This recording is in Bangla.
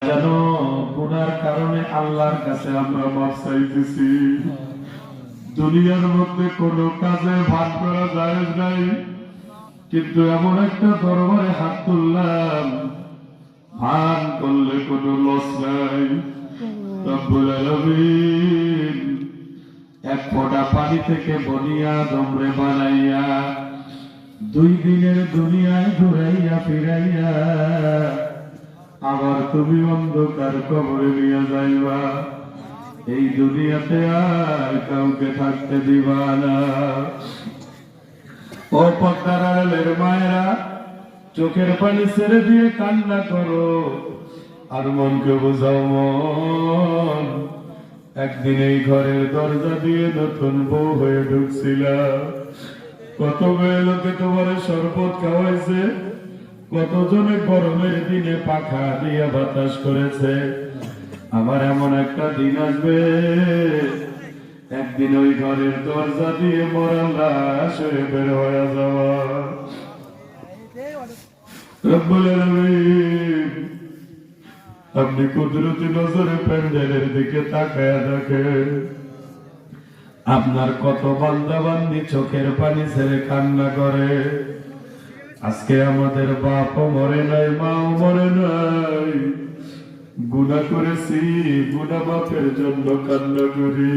যেন গুনার কারণে আল্লাহর কাছে আমরা মাফ চাইতেছি। দুনিয়ার মধ্যে কোনো কাজে ভাগ করা যায় নাই, কিন্তু এমন একটা দরবারে হাত তুললাম, ভান করলে কোনো লস নাই। রব্বুল আলামিন এক ফোঁটা পানি থেকে বনিয়া দমরে বানাইয়া 2 দিনের দুনিয়ায় ঘুরাইয়া ফিরাইয়া আবার তুমি অন্ধকার কবরে নিয়ে যাইবা। এই দুনিয়াতে আর কাউকে থাকতে দিবা না। ও পর্দার আড়ালের মায়েরা, চোখের পানি ছেড়ে দিয়ে কান্না করো আর মনকে বোঝাও, মন একদিন এই ঘরের দরজা দিয়ে নতুন বউ হয়ে ঢুকছিলা। কত মেয়ে লোকে তোমার শরবত খাওয়াইছে, কতজনে গরমের দিনে পাখা দিয়ে বাতাস করেছে। আমার এমন একটা দিন আসবে, একদিন ওই ঘরের দরজা দিয়ে মরা লাশ হয়ে বের হয়ে যাওয়া। রব্বুল আলামিন আপনি কুদরতি নজরে প্যান্ডেলের দিকে তাকায়া দেখেন, আপনার কত বান্দা বান্দি চোখের পানি ছেড়ে কান্না করে। আজকে আমাদের বাপও মরে নাই, মাও মরে নাই, গুনাহ করেছি, গুনাহ মাফের জন্য কান্না করি।